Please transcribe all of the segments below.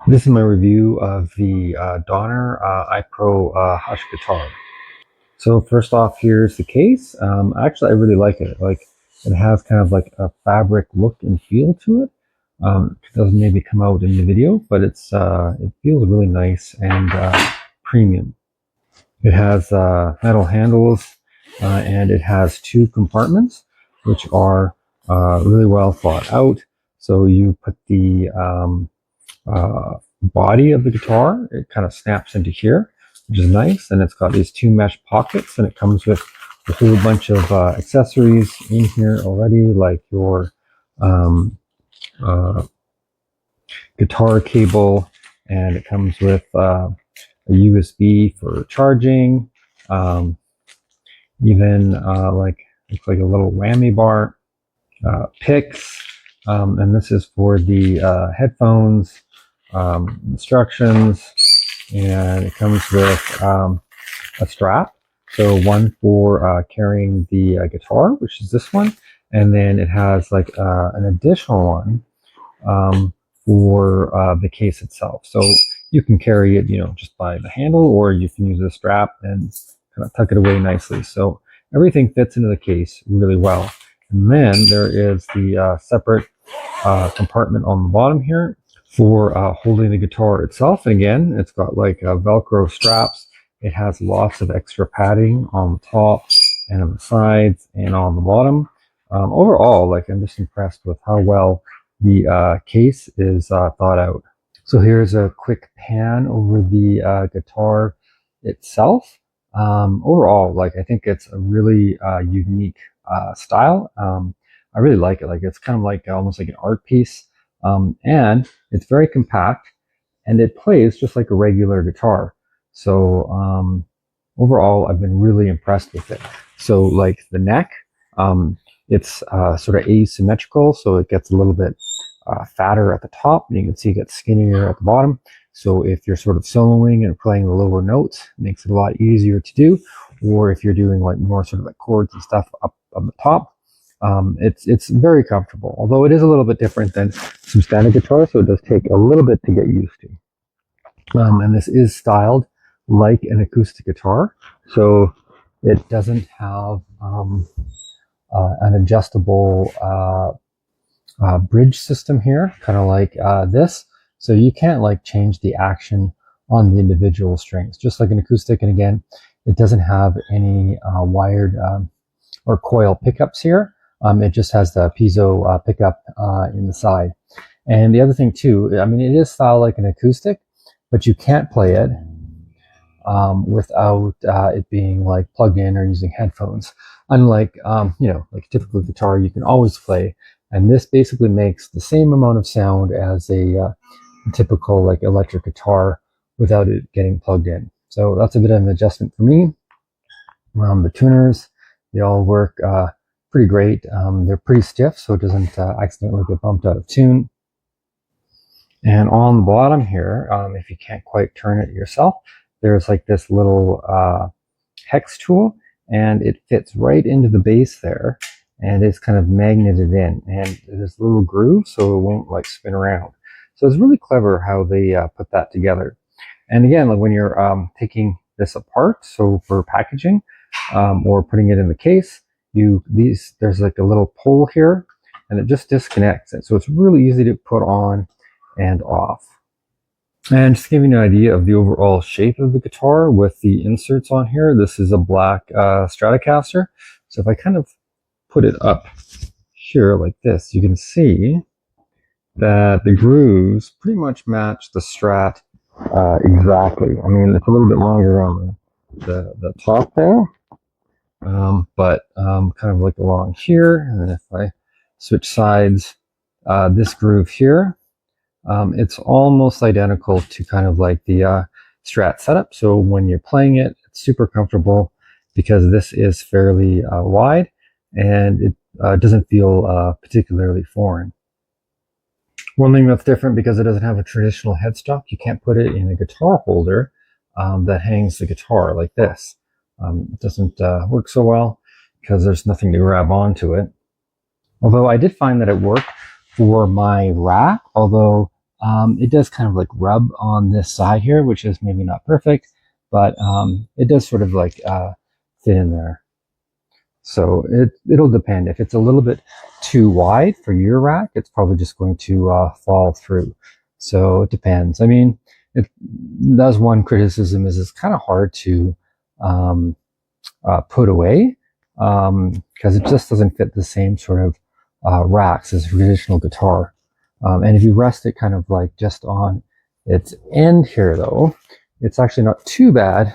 This is my review of the I Pro HUSH Guitar. So first off, here's the case. Actually, I really like it. Like, it has kind of like a fabric look and feel to it. It doesn't maybe come out in the video, but it feels really nice and premium. It has metal handles and it has two compartments, which are really well thought out. So you put the body of the guitar, it kind of snaps into here, which is nice. And it's got these two mesh pockets, and it comes with a whole bunch of accessories in here already, like your guitar cable, and it comes with a USB for charging, even looks like a little whammy bar, picks, and this is for the headphones, instructions, and it comes with a strap. So one for carrying the guitar, which is this one, and then it has like an additional one for the case itself. So you can carry it, just by the handle, or you can use a strap and kind of tuck it away nicely. So everything fits into the case really well. And then there is the separate compartment on the bottom here for holding the guitar itself. And again, it's got like Velcro straps. It has lots of extra padding on the top and on the sides and on the bottom. Overall, like, I'm just impressed with how well the case is thought out. So here's a quick pan over the guitar itself. Overall, like, I think it's a really unique style. I really like it. Like, it's kind of like almost like an art piece. And it's very compact, and it plays just like a regular guitar. So overall, I've been really impressed with it. So like the neck, it's sort of asymmetrical, so it gets a little bit fatter at the top, and you can see it gets skinnier at the bottom. So if you're sort of soloing and playing the lower notes, it makes it a lot easier to do. Or if you're doing like more sort of like chords and stuff up on the top, it's very comfortable, although it is a little bit different than some standard guitars, so it does take a little bit to get used to. And this is styled like an acoustic guitar, so it doesn't have an adjustable bridge system here, kind of like this. So you can't like change the action on the individual strings, just like an acoustic. And again, it doesn't have any wired or coil pickups here. It just has the piezo pickup in the side. And the other thing too, I mean, it is styled like an acoustic, but you can't play it without it being like plugged in or using headphones. Unlike, like a typical guitar, you can always play. And this basically makes the same amount of sound as a typical like electric guitar without it getting plugged in. So that's a bit of an adjustment for me. The tuners, they all work pretty great. They're pretty stiff, so it doesn't accidentally get bumped out of tune. And on the bottom here, if you can't quite turn it yourself, there's like this little hex tool, and it fits right into the base there, and it's kind of magneted in, and there's a little groove so it won't like spin around. So it's really clever how they put that together. And again, like when you're taking this apart, so for packaging or putting it in the case, there's like a little pull here, and it just disconnects it. So it's really easy to put on and off. And just to give you an idea of the overall shape of the guitar with the inserts on here, this is a black Stratocaster. So if I kind of put it up here like this, you can see that the grooves pretty much match the Strat exactly. I mean, it's a little bit longer on the top there, but kind of like along here. And then if I switch sides, this groove here, it's almost identical to kind of like the Strat setup. So when you're playing it, it's super comfortable because this is fairly wide, and it doesn't feel particularly foreign. One thing that's different, because it doesn't have a traditional headstock, you can't put it in a guitar holder that hangs the guitar like this. It doesn't work so well because there's nothing to grab onto it. Although I did find that it worked for my rack, although it does kind of like rub on this side here, which is maybe not perfect, but it does sort of like fit in there. So it'll depend. If it's a little bit too wide for your rack, it's probably just going to fall through. So it depends. I mean, that's one criticism, is it's kind of hard to put away because it just doesn't fit the same sort of racks as a traditional guitar. And if you rest it kind of like just on its end here, though, it's actually not too bad.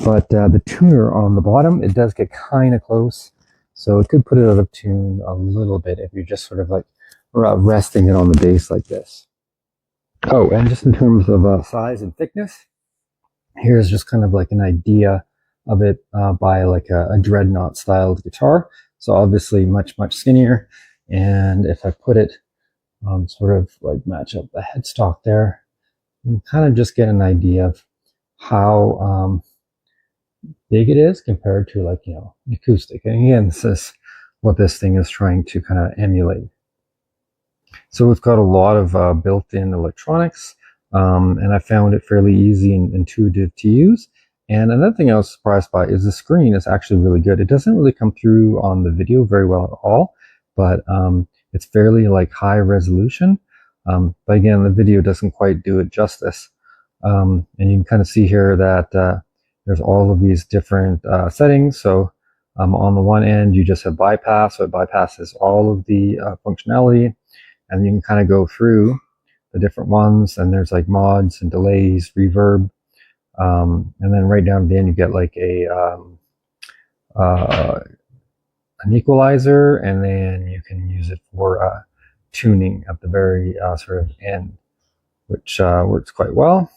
But the tuner on the bottom, it does get kind of close. So it could put it out of tune a little bit if you're just sort of like resting it on the bass like this. Oh, and just in terms of size and thickness, here's just kind of like an idea of it by like a dreadnought styled guitar. So obviously much skinnier. And if I put it sort of like match up the headstock there, you can kind of just get an idea of how big it is compared to, like, an acoustic. And again, this is what this thing is trying to kind of emulate. So it's got a lot of built-in electronics, and I found it fairly easy and intuitive to use. And another thing I was surprised by is the screen is actually really good. It doesn't really come through on the video very well at all, but it's fairly like high resolution. But again, the video doesn't quite do it justice. And you can kind of see here that there's all of these different settings. So on the one end, you just have bypass, so it bypasses all of the functionality, and you can kind of go through the different ones, and there's like mods and delays, reverb, and then right down at the end you get like an equalizer, and then you can use it for tuning at the very sort of end, which works quite well.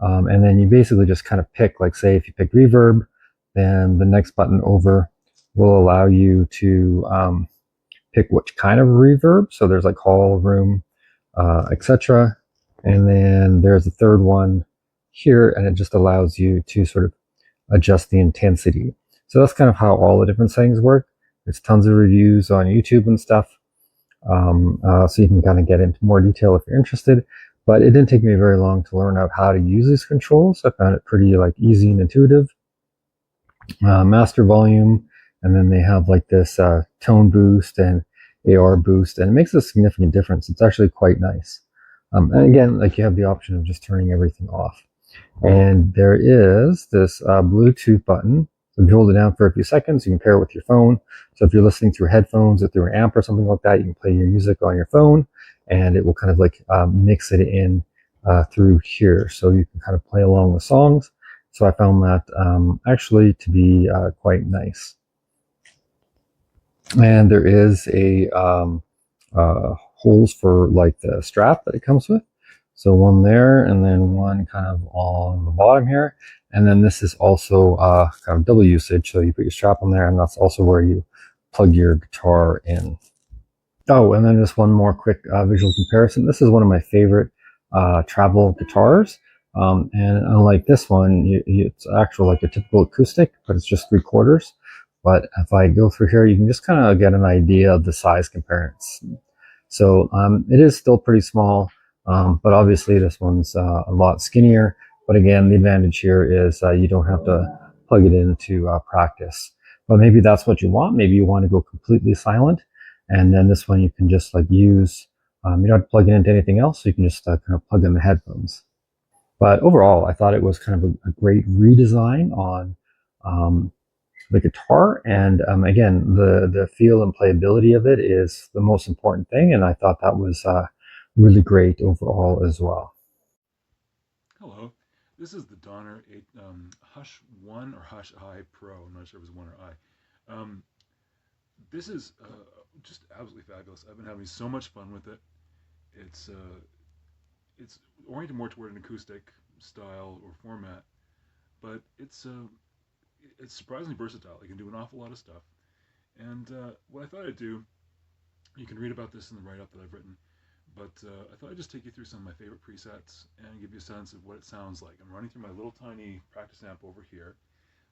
And then you basically just kind of pick, like, say if you pick reverb, then the next button over will allow you to pick which kind of reverb. So there's like hall, room, etc. And then there's a third one here, and it just allows you to sort of adjust the intensity. So that's kind of how all the different settings work. There's tons of reviews on YouTube and stuff. So you can kind of get into more detail if you're interested. But it didn't take me very long to learn out how to use these controls. I found it pretty like easy and intuitive. Master volume, and then they have like this tone boost and AR boost, and it makes a significant difference. It's actually quite nice. And again, like, you have the option of just turning everything off. And there is this Bluetooth button. So if you hold it down for a few seconds, you can pair it with your phone. So if you're listening through headphones or through an amp or something like that, you can play your music on your phone, and it will kind of like mix it in through here. So you can kind of play along with songs. So I found that actually to be quite nice. And there is a holes for like the strap that it comes with. So one there, and then one kind of on the bottom here. And then this is also kind of double usage. So you put your strap on there, and that's also where you plug your guitar in. Oh, and then just one more quick visual comparison. This is one of my favorite travel guitars. And unlike this one, it's actual like a typical acoustic, but it's just 3/4. But if I go through here, you can just kind of get an idea of the size comparison. So it is still pretty small, but obviously this one's a lot skinnier. But again, the advantage here is you don't have to plug it into practice. But maybe that's what you want. Maybe you want to go completely silent, and then this one you can just like use. You don't have to plug it into anything else, so you can just kind of plug in the headphones. But overall, I thought it was kind of a great redesign on the guitar. And again, the feel and playability of it is the most important thing. And I thought that was really great overall as well. Hello, this is the Donner Hush 1 or Hush I Pro. I'm not sure if it was 1 or I. This is just absolutely fabulous. I've been having so much fun with it. It's it's oriented more toward an acoustic style or format, but it's surprisingly versatile. It can do an awful lot of stuff. And what I thought I'd do, you can read about this in the write-up that I've written, but I thought I'd just take you through some of my favorite presets and give you a sense of what it sounds like. I'm running through my little tiny practice amp over here,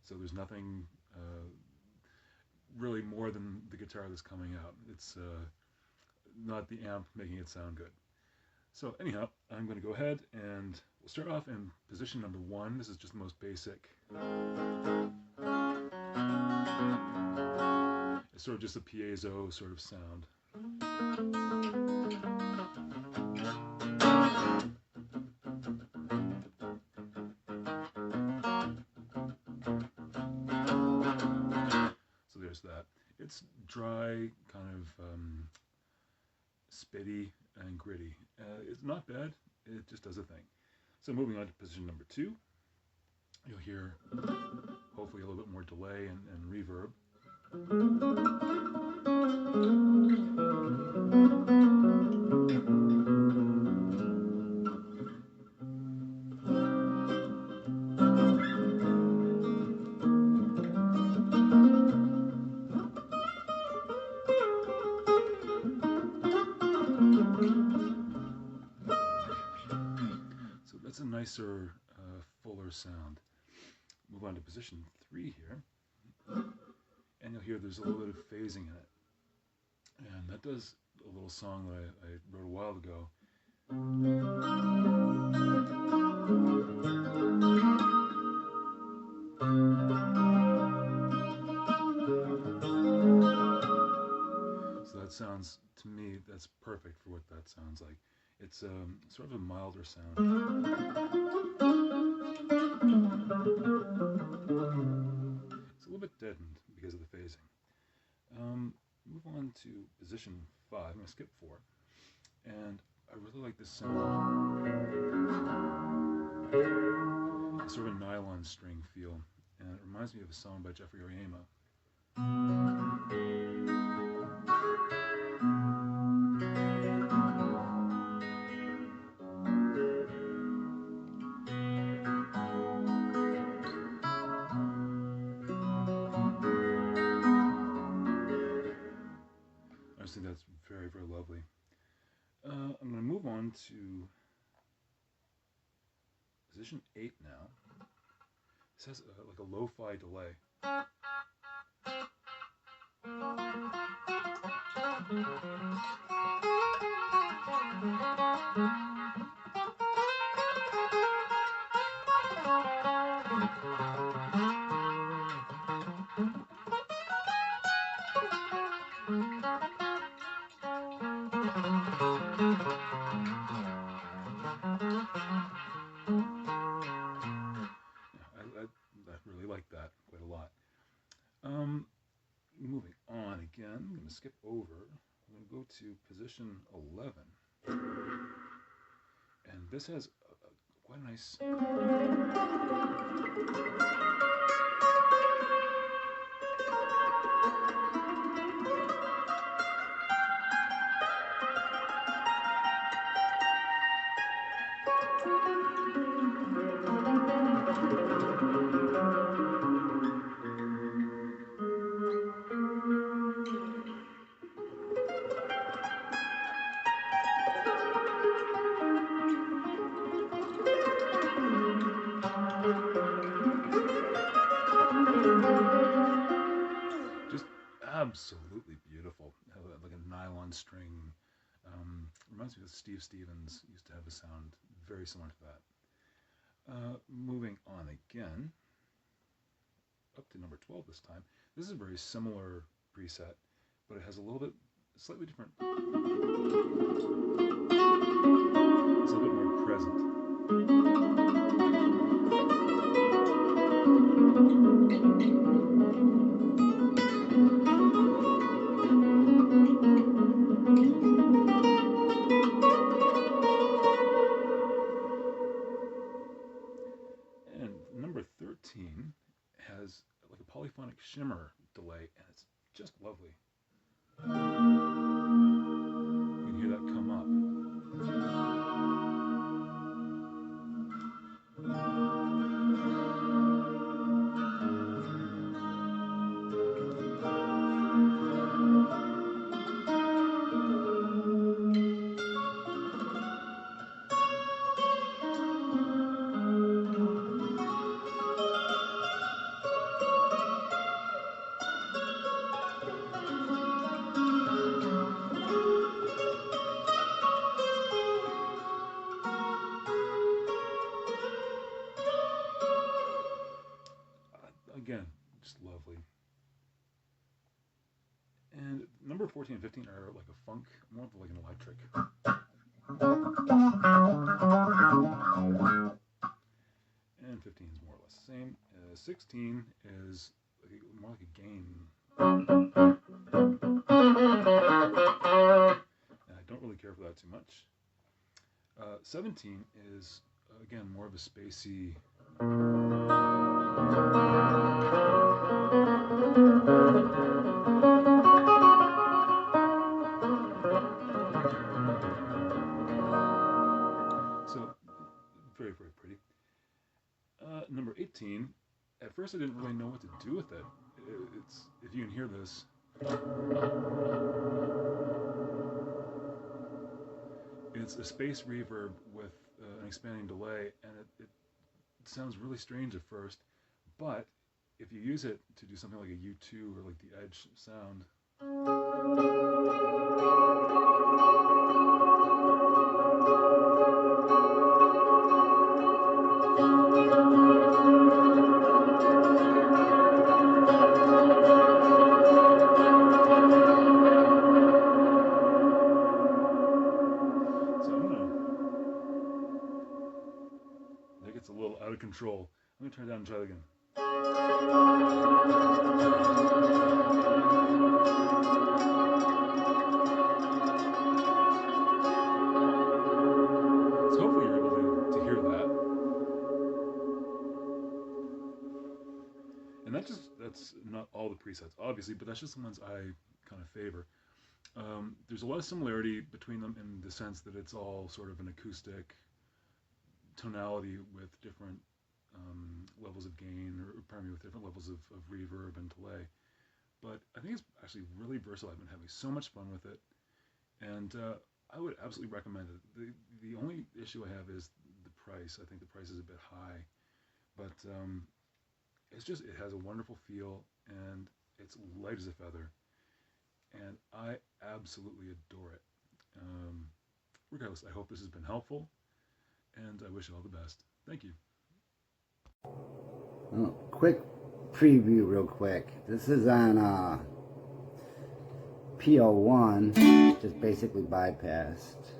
so there's nothing really more than the guitar that's coming out. It's not the amp making it sound good. So anyhow, I'm going to go ahead and we'll start off in position number 1. This is just the most basic. It's sort of just a piezo sort of sound. So there's that. It's dry, kind of spitty and gritty. It's not bad, it just does a thing. So moving on to position number 2, you'll hear hopefully a little bit more delay and reverb. So that's a nicer, fuller sound. Move on to position 3 here, and you'll hear there's a little bit of phasing in it. And that does a little song that I wrote a while ago. So that sounds, to me, that's perfect for what that sounds like. It's sort of a milder sound. It's a little bit deadened because of the phasing. Move on to position 5. I'm going to skip 4. And I really like this sound. It's sort of a nylon string feel. And it reminds me of a song by Jeffrey Oyama. I just think that's very, very lovely. I'm going to move on to position 8 now. This has like a lo-fi delay. I really like that quite a lot. Moving on again, I'm going to skip over. I'm going to go to position 11. And this has quite a nice... just absolutely beautiful, like a nylon string. Reminds me of Steve Stevens used to have a sound very similar to that. Moving on again, up to number 12 this time. This is a very similar preset, but it has a little bit, slightly different. It's a little bit more present. And number 13 has like a polyphonic shimmer delay, and it's just lovely. You can hear that come up. just lovely. And number 14 and 15 are like a funk, more of like an electric. And 15 is more or less the same. 16 is more like a gain. And I don't really care for that too much. 17 is, again, more of a spacey. So, very, very pretty. Number 18, at first I didn't really know what to do with it. It's, if you can hear this, it's a space reverb with an expanding delay, and it sounds really strange at first, but if you use it to do something like a U2 or like the Edge sound, a little out of control. I'm going to turn it down and try it again. So hopefully you're able to hear that. And that's not all the presets, obviously, but that's just the ones I kind of favor. There's a lot of similarity between them in the sense that it's all sort of an acoustic tonality with different levels of gain, or pardon me, with different levels of reverb and delay. But I think it's actually really versatile. I've been having so much fun with it, and I would absolutely recommend it. The only issue I have is the price. I think the price is a bit high, but it has a wonderful feel, and it's light as a feather, and I absolutely adore it. Regardless, I hope this has been helpful, and I wish you all the best. Thank you. Quick preview real quick. This is on PO1, just basically bypassed.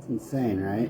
It's insane, right?